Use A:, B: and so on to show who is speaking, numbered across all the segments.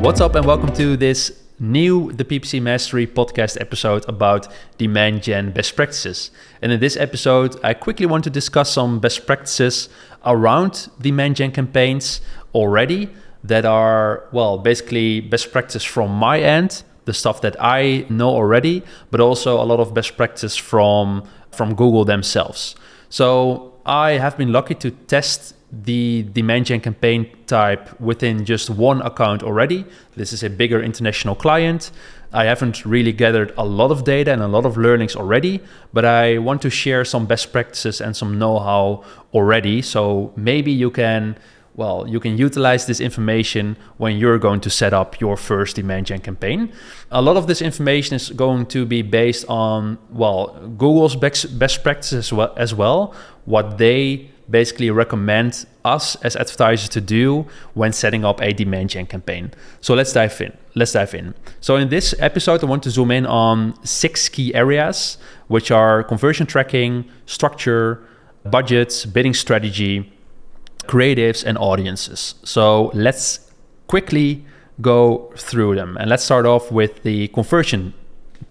A: What's up and welcome to this new The PPC Mastery Podcast episode about demand gen best practices. And in this episode, I quickly want to discuss some best practices around demand gen campaigns already that are, basically best practice from my end, the stuff that I know already, but also a lot of best practice from Google themselves. So I have been lucky to test the demand gen campaign type within just one account already. This is a bigger international client. I haven't really gathered a lot of data and a lot of learnings already, but I want to share some best practices and some know-how already. So maybe you can utilize this information when you're going to set up your first demand gen campaign. A lot of this information is going to be based on, Google's best practices as well, what they basically recommend us as advertisers to do when setting up a demand gen campaign. So let's dive in. So in this episode, I want to zoom in on 6 key areas, which are conversion tracking, structure, budgets, bidding strategy, creatives, and audiences. So let's quickly go through them. And let's start off with the conversion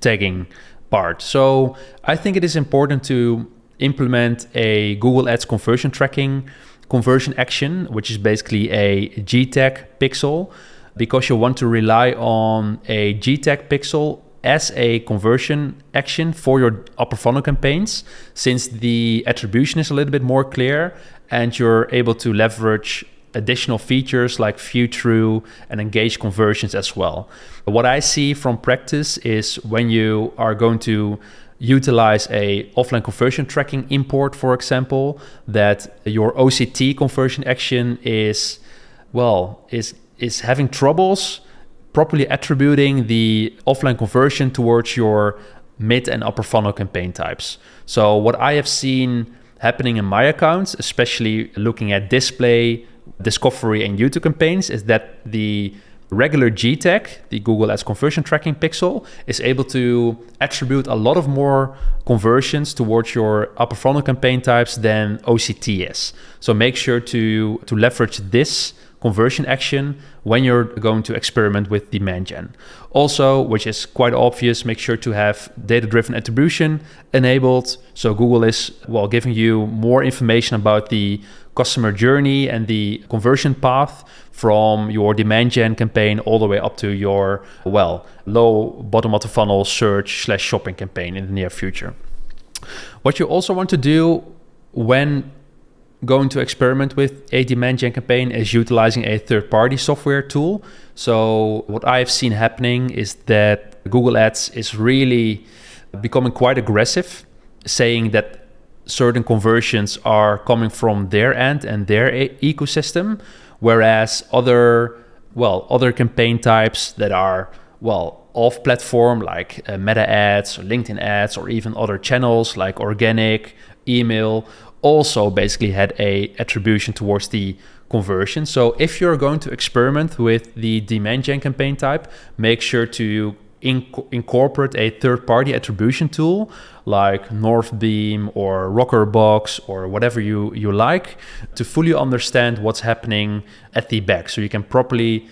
A: tagging part. So I think it is important to implement a Google Ads conversion tracking conversion action, which is basically a G-tag pixel, because you want to rely on a G-tag pixel as a conversion action for your upper funnel campaigns, since the attribution is a little bit more clear and you're able to leverage additional features like view through and engage conversions as well. What I see from practice is when you are going to utilize a offline conversion tracking import, for example, that your OCT conversion action is having troubles properly attributing the offline conversion towards your mid and upper funnel campaign types. So what I have seen happening in my accounts, especially looking at display, discovery, and YouTube campaigns, is that the regular G-tag, the Google Ads conversion tracking pixel, is able to attribute a lot of more conversions towards your upper funnel campaign types than OCT is. So make sure to leverage this conversion action when you're going to experiment with demand gen. Also, which is quite obvious, make sure to have data-driven attribution enabled. So Google is giving you more information about the customer journey and the conversion path from your demand gen campaign all the way up to your low bottom of the funnel search/shopping campaign in the near future. What you also want to do when going to experiment with a demand gen campaign is utilizing a third-party software tool. So what I've seen happening is that Google Ads is really becoming quite aggressive, saying that certain conversions are coming from their end and their ecosystem, whereas other campaign types that are off platform, like Meta ads or LinkedIn ads, or even other channels like organic, email, also basically had a attribution towards the conversion. So if you're going to experiment with the demand gen campaign type, make sure to incorporate a third-party attribution tool like Northbeam or Rockerbox or whatever you like, to fully understand what's happening at the back, so you can properly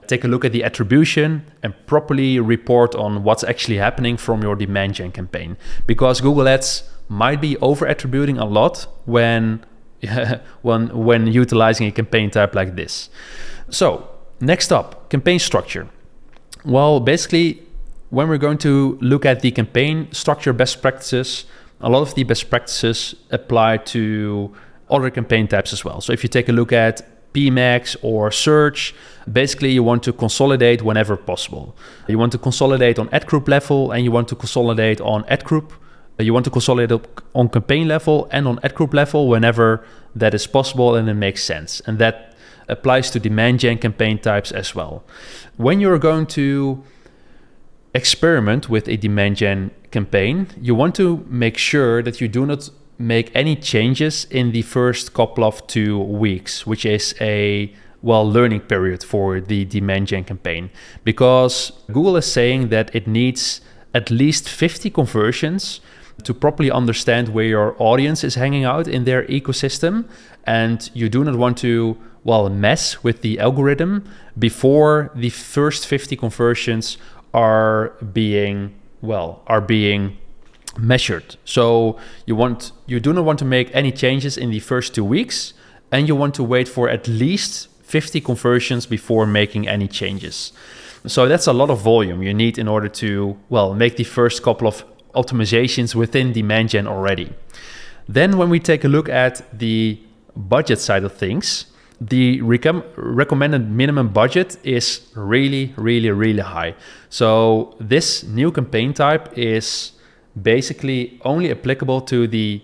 A: take a look at the attribution and properly report on what's actually happening from your demand gen campaign, because Google Ads might be over attributing a lot when utilizing a campaign type like this. So next up, campaign structure. Well, basically, when we're going to look at the campaign structure best practices, a lot of the best practices apply to other campaign types as well. So if you take a look at PMax or search, basically you want to consolidate whenever possible. You want to consolidate on ad group level, and you want to consolidate on ad group. You want to consolidate on campaign level and on ad group level whenever that is possible and it makes sense. And that applies to demand gen campaign types as well. When you're going to experiment with a demand gen campaign, you want to make sure that you do not make any changes in the first couple of 2 weeks, which is a learning period for the demand gen campaign, because Google is saying that it needs at least 50 conversions to properly understand where your audience is hanging out in their ecosystem. And you do not want to mess with the algorithm before the first 50 conversions are being measured. So you do not want to make any changes in the first 2 weeks, and you want to wait for at least 50 conversions before making any changes. So that's a lot of volume you need in order to, make the first couple of optimizations within demand gen already. Then when we take a look at the budget side of things, the recommended minimum budget is really, really, really high. So this new campaign type is basically only applicable to the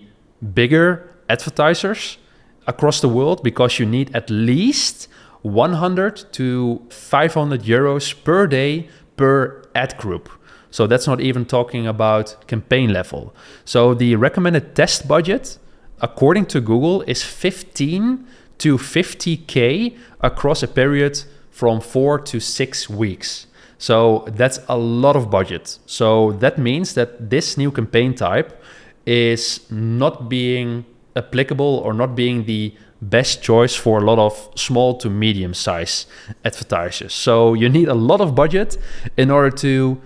A: bigger advertisers across the world, because you need at least 100 to 500 euros per day per ad group. So that's not even talking about campaign level. So the recommended test budget, according to Google, is 15 to 50K across a period from 4 to 6 weeks. So that's a lot of budget. So that means that this new campaign type is not being applicable or not being the best choice for a lot of small to medium size advertisers. So you need a lot of budget in order to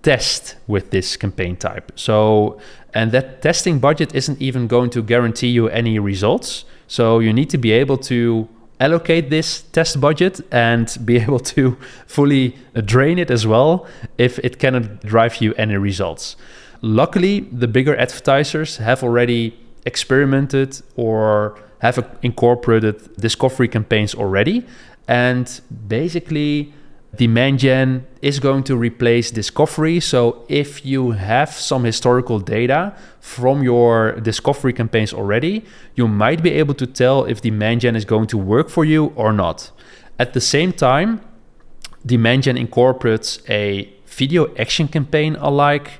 A: test with this campaign type. So, and that testing budget isn't even going to guarantee you any results. So you need to be able to allocate this test budget and be able to fully drain it as well if it cannot drive you any results. Luckily, the bigger advertisers have already experimented or have incorporated discovery campaigns already. And basically, demand gen is going to replace discovery. So if you have some historical data from your discovery campaigns already, you might be able to tell if demand gen is going to work for you or not. At the same time, demand gen incorporates a video action campaign alike,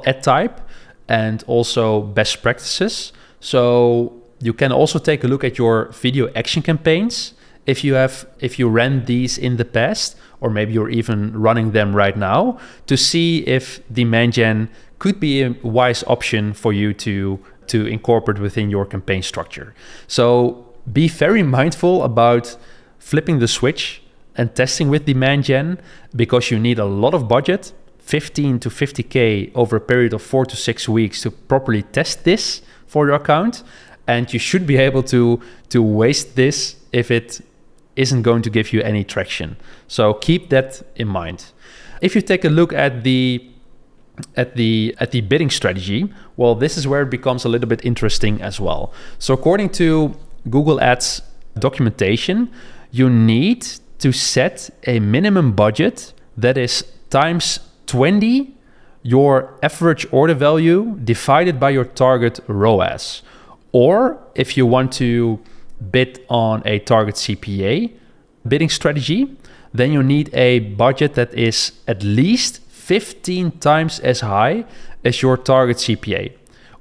A: ad type, and also best practices. So you can also take a look at your video action campaigns if you ran these in the past, or maybe you're even running them right now, to see if demand gen could be a wise option for you to incorporate within your campaign structure. So be very mindful about flipping the switch and testing with demand gen, because you need a lot of budget, 15 to 50K over a period of 4 to 6 weeks to properly test this for your account. And you should be able to waste this if it isn't going to give you any traction. So keep that in mind. If you take a look at the bidding strategy, this is where it becomes a little bit interesting as well. So according to Google Ads documentation, you need to set a minimum budget that is times 20 your average order value divided by your target ROAS. Or if you want to bid on a target CPA bidding strategy, then you need a budget that is at least 15 times as high as your target CPA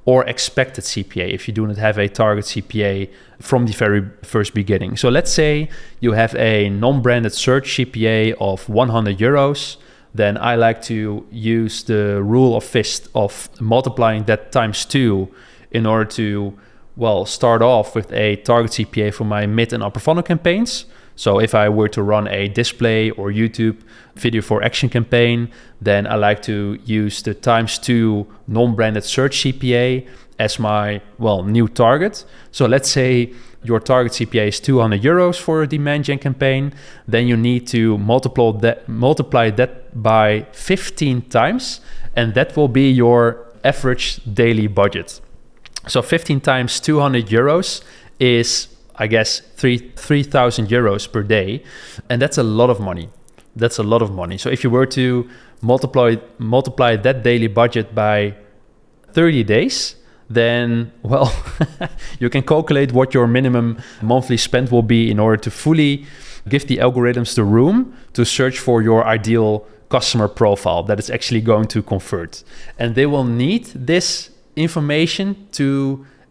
A: or expected CPA if you do not have a target CPA from the very first beginning. So let's say you have a non-branded search CPA of 100 euros. Then I like to use the rule of fist of multiplying that times 2 in order to start off with a target CPA for my mid and upper funnel campaigns. So if I were to run a display or YouTube video for action campaign, then I like to use the times 2 non-branded search CPA as my new target. So let's say your target CPA is 200 euros for a demand gen campaign. Then you need to multiply that by 15 times, and that will be your average daily budget. So 15 times 200 euros is, I guess, 3,000 euros per day. And that's a lot of money. So if you were to multiply that daily budget by 30 days, then, you can calculate what your minimum monthly spend will be in order to fully give the algorithms the room to search for your ideal customer profile that is actually going to convert. And they will need this information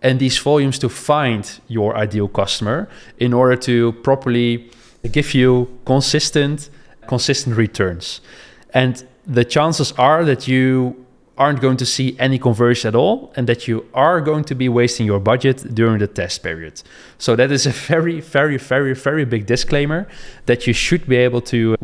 A: and these volumes to find your ideal customer in order to properly give you consistent returns. And the chances are that you aren't going to see any conversion at all, and that you are going to be wasting your budget during the test period. So that is a very, very, very, very big disclaimer that you should be able to,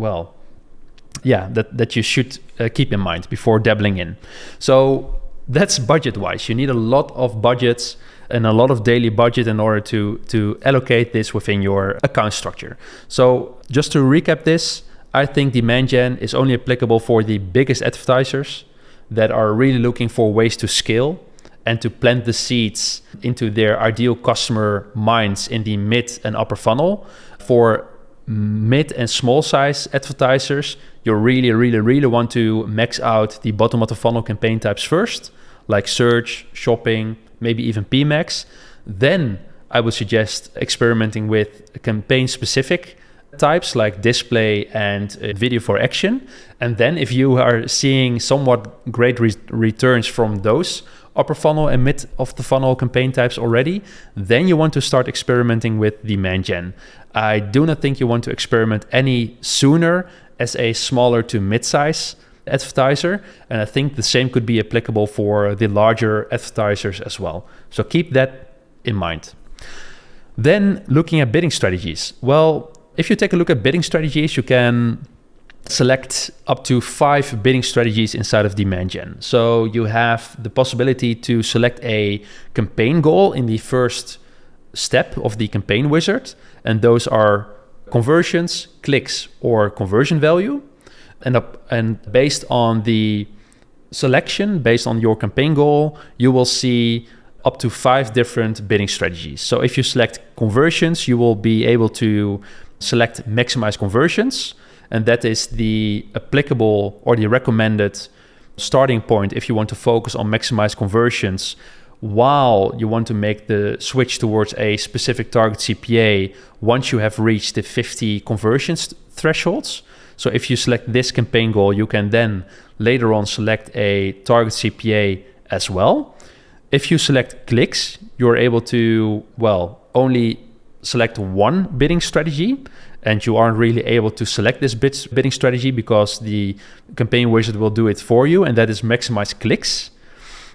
A: that you should keep in mind before dabbling in. So that's budget-wise. You need a lot of budgets and a lot of daily budget in order to allocate this within your account structure. So just to recap this, I think demand gen is only applicable for the biggest advertisers that are really looking for ways to scale and to plant the seeds into their ideal customer minds in the mid and upper funnel. For mid and small size advertisers, you really want to max out the bottom of the funnel campaign types first, like search, shopping, maybe even PMax. Then I would suggest experimenting with campaign specific types like display and video for action. And then if you are seeing somewhat great returns from those upper funnel and mid of the funnel campaign types already, then you want to start experimenting with demand gen. I do not think you want to experiment any sooner as a smaller to mid-size advertiser, and I think the same could be applicable for the larger advertisers as well. So keep that in mind. Then looking at bidding strategies. Well, if you take a look at bidding strategies, you can select up to 5 bidding strategies inside of demand gen. So you have the possibility to select a campaign goal in the first step of the campaign wizard, and those are conversions, clicks, or conversion value. And based on the selection, based on your campaign goal, you will see up to 5 different bidding strategies. So if you select conversions, you will be able to select maximize conversions, and that is the applicable or the recommended starting point if you want to focus on maximize conversions while you want to make the switch towards a specific target CPA once you have reached the 50 conversions thresholds. So if you select this campaign goal, you can then later on select a target CPA as well. If you select clicks, you're able to, only select one bidding strategy, and you aren't really able to select this bidding strategy because the campaign wizard will do it for you, and that is maximize clicks.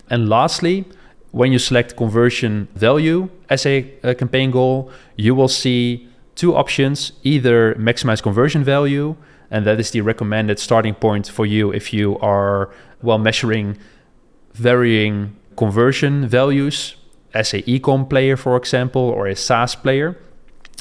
A: And lastly, when you select conversion value as a campaign goal, you will see 2 options, either maximize conversion value, and that is the recommended starting point for you if you are measuring varying conversion values as a e-com player, for example, or a SaaS player.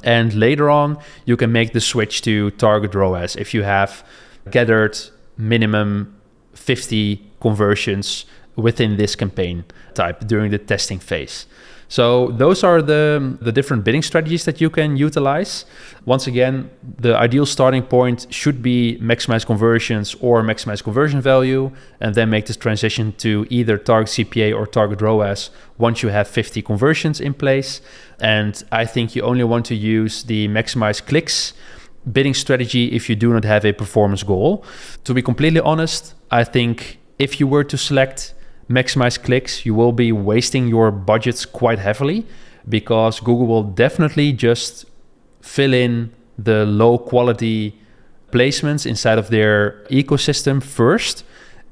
A: And later on, you can make the switch to target ROAS if you have gathered minimum 50 conversions within this campaign type during the testing phase. So those are the different bidding strategies that you can utilize. Once again, the ideal starting point should be maximize conversions or maximize conversion value, and then make this transition to either target CPA or target ROAS once you have 50 conversions in place. And I think you only want to use the maximize clicks bidding strategy if you do not have a performance goal. To be completely honest, I think if you were to select maximize clicks, you will be wasting your budgets quite heavily, because Google will definitely just fill in the low quality placements inside of their ecosystem first.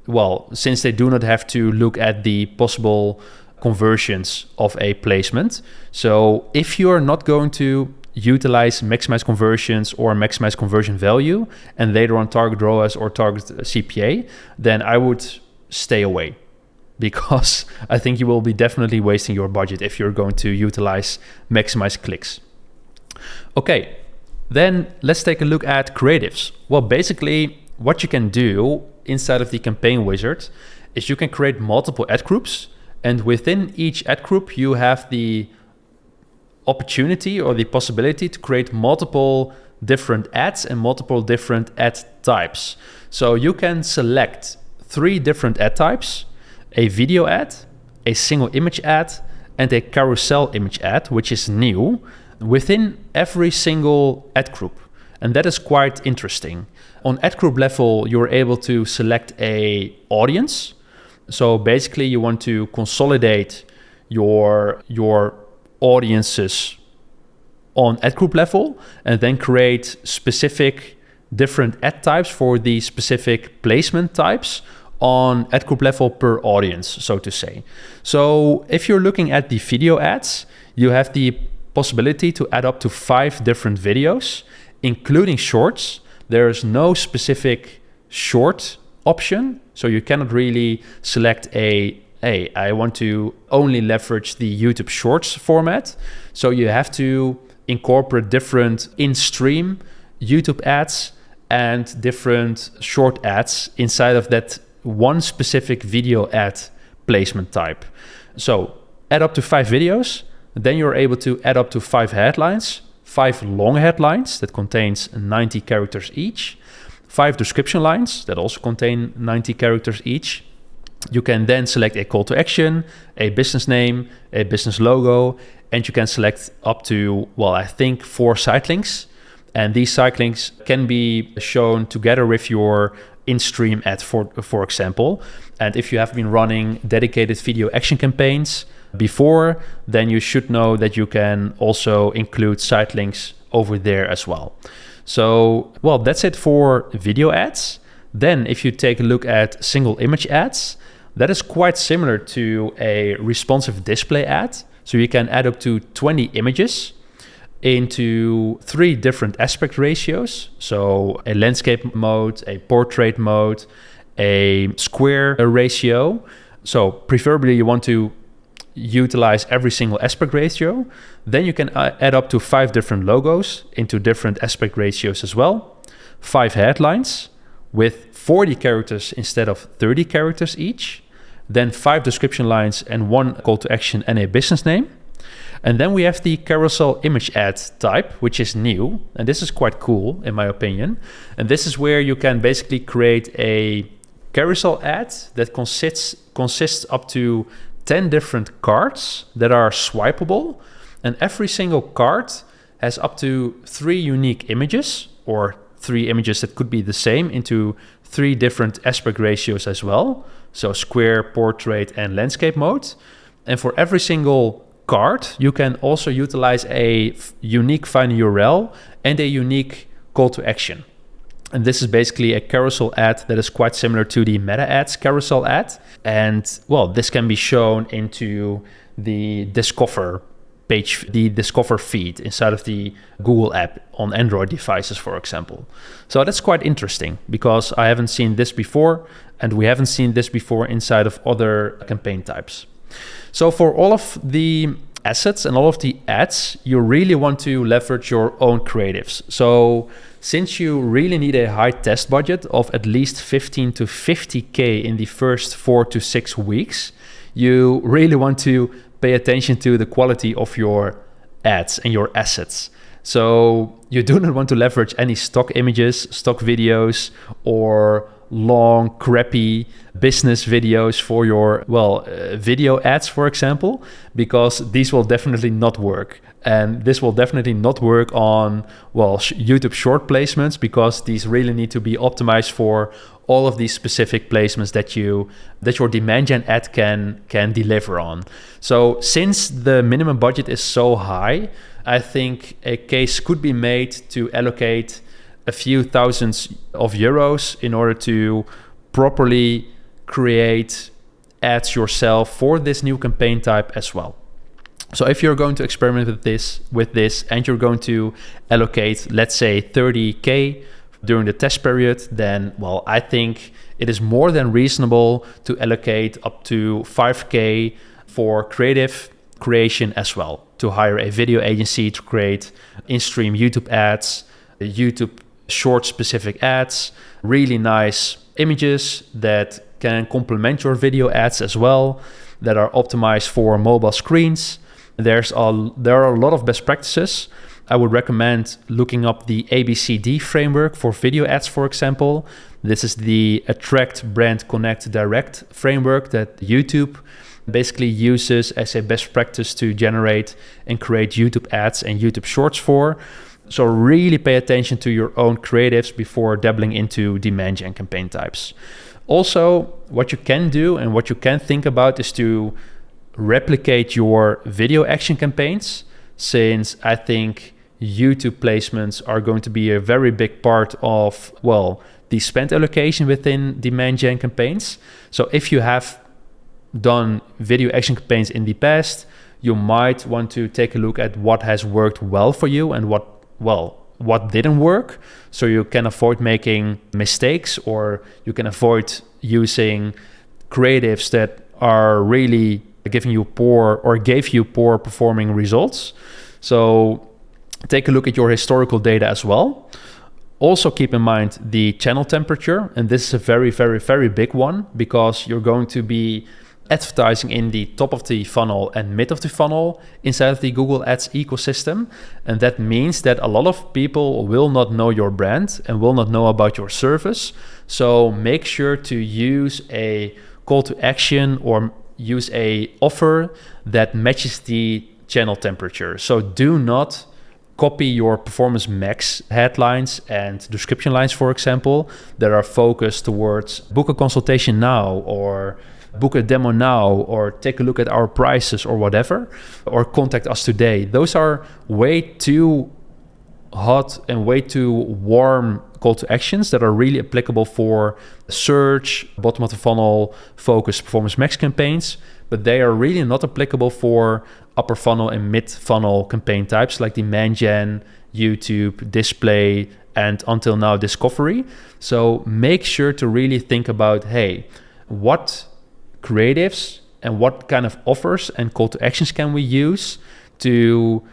A: Well, since they do not have to look at the possible conversions of a placement. So if you are not going to utilize maximize conversions or maximize conversion value and later on target ROAS or target CPA, then I would stay away, because I think you will be definitely wasting your budget if you're going to utilize maximize clicks. Okay, then let's take a look at creatives. Well, basically what you can do inside of the campaign wizard is you can create multiple ad groups, and within each ad group you have the opportunity or the possibility to create multiple different ads and multiple different ad types. So you can select 3 different ad types: a video ad, a single image ad, and a carousel image ad, which is new, within every single ad group. And that is quite interesting. On ad group level, you're able to select a audience. So basically you want to consolidate your audiences on ad group level and then create specific different ad types for the specific placement types on ad group level per audience, so to say. So if you're looking at the video ads, you have the possibility to add up to 5 different videos, including shorts. There is no specific short option, so you cannot really select I want to only leverage the YouTube Shorts format. So you have to incorporate different in-stream YouTube ads and different short ads inside of that one specific video ad placement type. So add up to 5 videos, then you're able to add up to 5 headlines, 5 long headlines that contains 90 characters each, 5 description lines that also contain 90 characters each. You can then select a call to action, a business name, a business logo, and you can select up to, I think 4 site links. And these site links can be shown together with your in-stream ad, for example. And if you have been running dedicated video action campaigns before, then you should know that you can also include site links over there as well. So, that's it for video ads. Then if you take a look at single image ads, that is quite similar to a responsive display ad. So you can add up to 20 images into 3 different aspect ratios. So a landscape mode, a portrait mode, a square ratio. So preferably you want to utilize every single aspect ratio. Then you can add up to 5 different logos into different aspect ratios as well. 5 headlines with 40 characters instead of 30 characters each. Then 5 description lines and 1 call to action and a business name. And then we have the carousel image ad type, which is new. And this is quite cool, in my opinion. And this is where you can basically create a carousel ad that consists up to 10 different cards that are swipeable. And every single card has up to 3 unique images, or 3 images that could be the same, into 3 different aspect ratios as well. So square, portrait, and landscape mode. And for every single card, you can also utilize a unique find URL and a unique call to action. And this is basically a carousel ad that is quite similar to the Meta Ads carousel ad. And this can be shown into the Discover page, the Discover feed inside of the Google app on Android devices, for example. So that's quite interesting because I haven't seen this before, and we haven't seen this before inside of other campaign types. So for all of the assets and all of the ads, you really want to leverage your own creatives. So since you really need a high test budget of at least 15 to 50K in the first 4 to 6 weeks, you really want to pay attention to the quality of your ads and your assets. So you do not want to leverage any stock images, stock videos, or long, crappy business videos for your, video ads, for example, because these will definitely not work. And this will definitely not work on, YouTube short placements, because these really need to be optimized for all of these specific placements that your demand gen ad can deliver on. So since the minimum budget is so high, I think a case could be made to allocate a few thousands of euros in order to properly create ads yourself for this new campaign type as well. So if you're going to experiment with this and you're going to allocate, let's say 30K during the test period, then I think it is more than reasonable to allocate up to 5K for creative creation as well, to hire a video agency to create in-stream YouTube ads, YouTube short specific ads, really nice images that can complement your video ads as well, that are optimized for mobile screens. There are a lot of best practices. I would recommend looking up the ABCD framework for video ads, for example. This is the Attract, Brand, Connect, Direct framework that YouTube basically uses as a best practice to generate and create YouTube ads and YouTube shorts for. So really pay attention to your own creatives before dabbling into demand gen campaign types. Also, what you can do and what you can think about is to replicate your video action campaigns, since I think YouTube placements are going to be a very big part of, the spend allocation within demand gen campaigns. So if you have done video action campaigns in the past, you might want to take a look at what has worked well for you and what didn't work, so you can avoid making mistakes, or you can avoid using creatives that are really gave you poor performing results. So take a look at your historical data as well. Also keep in mind the channel temperature, and this is a very, very, very big one, because you're going to be advertising in the top of the funnel and mid of the funnel inside of the Google Ads ecosystem. And that means that a lot of people will not know your brand and will not know about your service. So make sure to use a call to action or use a offer that matches the channel temperature. So do not copy your Performance Max headlines and description lines, for example, that are focused towards book a consultation now, or book a demo now, or take a look at our prices, or whatever, or contact us today. Those are way too hot and way too warm call to actions that are really applicable for search, bottom of the funnel focused Performance Max campaigns, but they are really not applicable for upper funnel and mid funnel campaign types like demand gen, YouTube, display, and until now discovery. So make sure to really think about, hey, what creatives and what kind of offers and call to actions can we use to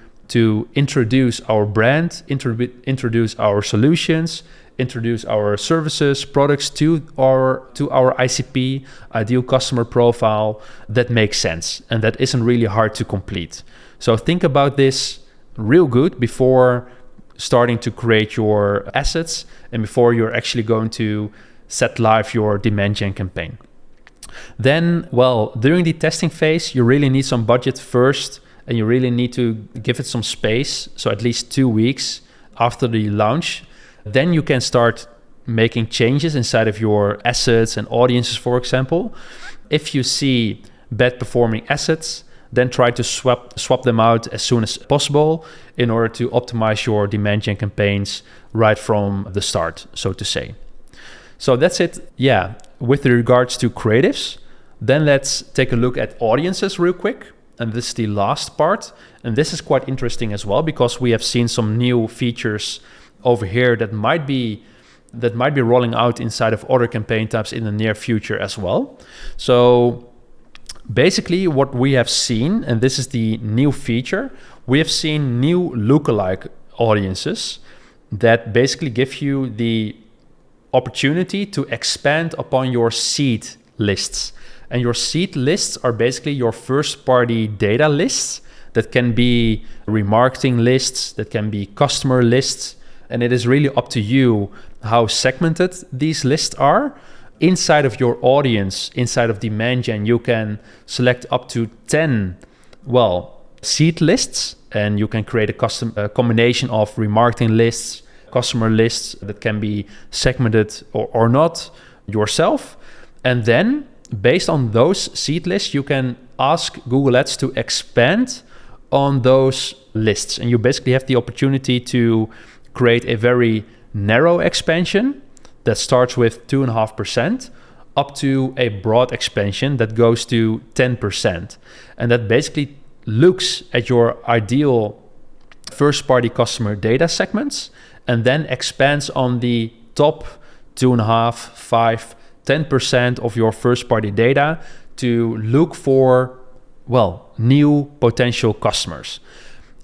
A: introduce our brand, introduce our solutions, introduce our services, products to our ICP, ideal customer profile, that makes sense and that isn't really hard to complete. So think about this real good before starting to create your assets and before you're actually going to set live your demand gen campaign. Then, during the testing phase, you really need some budget first, and you really need to give it some space, so at least 2 weeks after the launch. Then you can start making changes inside of your assets and audiences, for example. If you see bad performing assets, then try to swap them out as soon as possible in order to optimize your demand gen campaigns right from the start, so to say. So that's it, with regards to creatives. Then let's take a look at audiences real quick. And this is the last part. And this is quite interesting as well, because we have seen some new features over here that might be rolling out inside of other campaign types in the near future as well. So basically what we have seen, and this is the new feature, we have seen new lookalike audiences that basically give you the opportunity to expand upon your seed lists. And your seed lists are basically your first party data lists that can be remarketing lists, that can be customer lists. And it is really up to you how segmented these lists are. Inside of your audience, inside of demand gen, you can select up to 10, seed lists, and you can create a combination of remarketing lists, customer lists that can be segmented or not yourself. And then based on those seed lists, you can ask Google Ads to expand on those lists. And you basically have the opportunity to create a very narrow expansion that starts with 2.5% up to a broad expansion that goes to 10%. And that basically looks at your ideal first-party customer data segments and then expands on the top 2.5%, 5%, 10% of your first-party data to look for, new potential customers.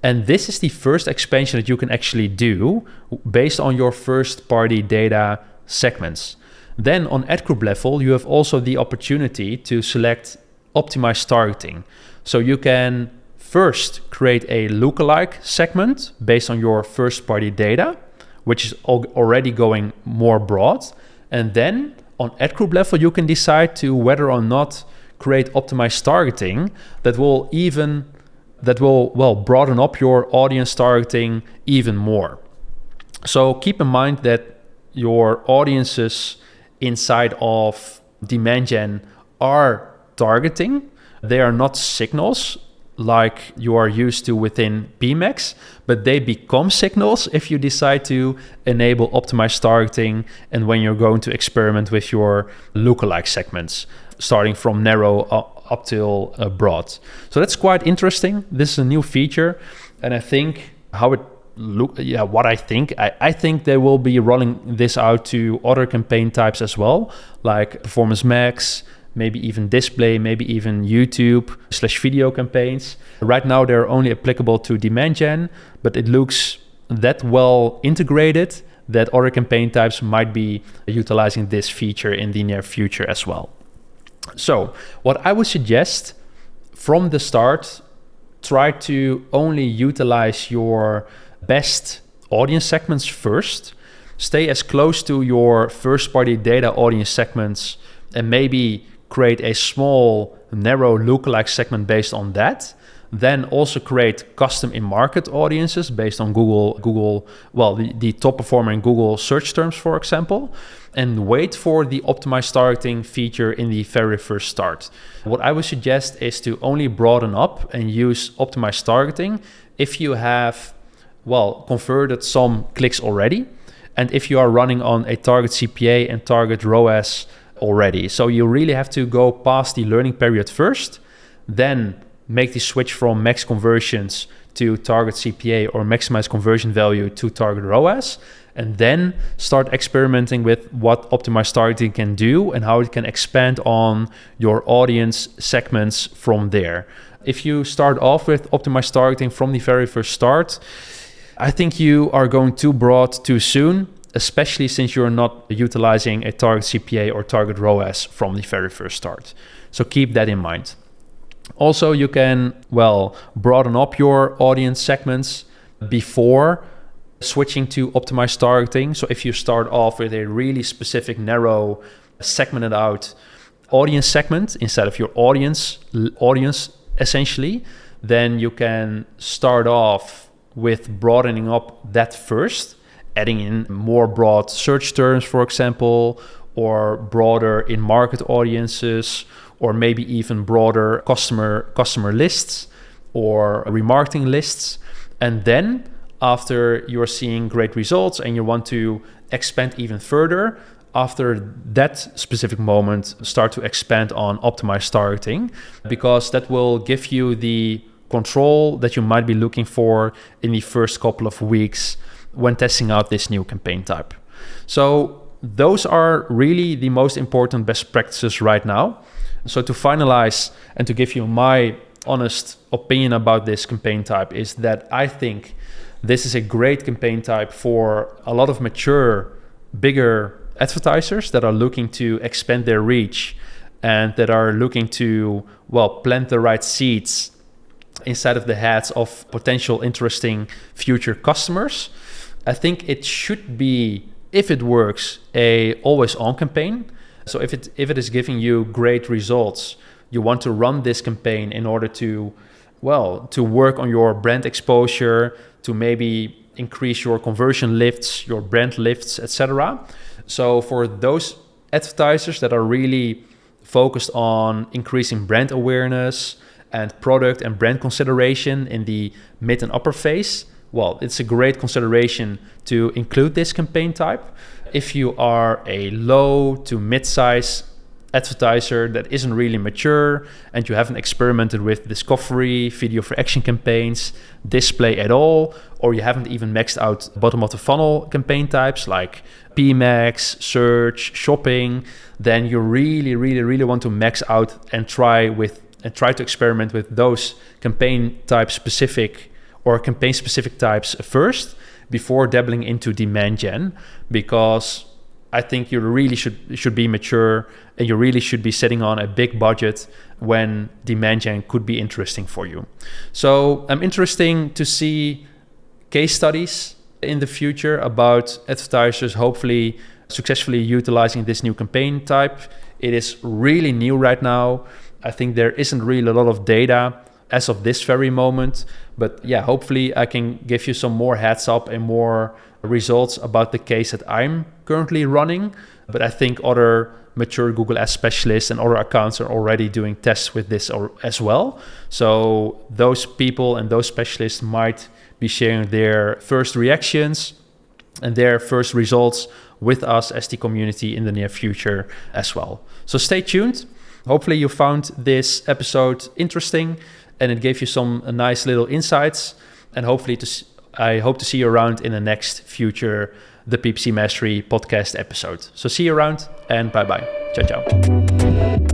A: And this is the first expansion that you can actually do based on your first-party data segments. Then on ad group level, you have also the opportunity to select optimized targeting. So you can first create a lookalike segment based on your first-party data, which is already going more broad. And then on ad group level, you can decide to whether or not create optimized targeting that will broaden up your audience targeting even more. So keep in mind that your audiences inside of demand gen are targeting. They are not signals like you are used to within PMax, but they become signals if you decide to enable optimized targeting and when you're going to experiment with your lookalike segments, starting from narrow up till broad. So that's quite interesting. This is a new feature, and I think I think they will be rolling this out to other campaign types as well, like Performance Max, maybe even display, maybe even YouTube/video campaigns. Right now, they're only applicable to demand gen, but it looks that well integrated that other campaign types might be utilizing this feature in the near future as well. So what I would suggest from the start, try to only utilize your best audience segments first. Stay as close to your first-party data audience segments and maybe create a small, narrow lookalike segment based on that. Then also create custom in-market audiences based on the top performer in Google search terms, for example, and wait for the optimized targeting feature in the very first start. What I would suggest is to only broaden up and use optimized targeting if you have converted some clicks already, and if you are running on a target CPA and target ROAS already. So you really have to go past the learning period first, then make the switch from max conversions to target CPA or maximize conversion value to target ROAS, and then start experimenting with what optimized targeting can do and how it can expand on your audience segments from there. If you start off with optimized targeting from the very first start, I think you are going too broad too soon, especially since you're not utilizing a target CPA or target ROAS from the very first start. So keep that in mind. Also, you can, broaden up your audience segments before switching to optimized targeting. So if you start off with a really specific, narrow, segmented out audience segment instead of your audience essentially, then you can start off with broadening up that first, adding in more broad search terms, for example, or broader in-market audiences, or maybe even broader customer lists or remarketing lists. And then after you're seeing great results and you want to expand even further, after that specific moment, start to expand on optimized targeting, because that will give you the control that you might be looking for in the first couple of weeks when testing out this new campaign type. So those are really the most important best practices right now. So to finalize and to give you my honest opinion about this campaign type is that I think this is a great campaign type for a lot of mature, bigger advertisers that are looking to expand their reach and that are looking to, plant the right seeds inside of the heads of potential interesting future customers. I think it should be, if it works, a always on campaign. So if it is giving you great results, you want to run this campaign in order to work on your brand exposure, to maybe increase your conversion lifts, your brand lifts, etc. So for those advertisers that are really focused on increasing brand awareness and product and brand consideration in the mid and upper phase, it's a great consideration to include this campaign type. If you are a low to mid-size advertiser that isn't really mature and you haven't experimented with discovery, video for action campaigns, display at all, or you haven't even maxed out bottom of the funnel campaign types like PMax, search, shopping, then you really, really, really want to max out and try to experiment with those campaign type specific or campaign specific types first before dabbling into demand gen, because I think you really should be mature and you really should be sitting on a big budget when demand gen could be interesting for you. So I'm interesting to see case studies in the future about advertisers hopefully successfully utilizing this new campaign type. It is really new right now. I think there isn't really a lot of data as of this very moment, but hopefully I can give you some more heads up and more results about the case that I'm currently running. But I think other mature Google Ads specialists and other accounts are already doing tests with this as well. So those people and those specialists might be sharing their first reactions and their first results with us as the community in the near future as well. So stay tuned. Hopefully you found this episode interesting and it gave you some nice little insights. And hopefully I hope to see you around in the next future the PPC Mastery podcast episode. So see you around and bye-bye. Ciao, ciao.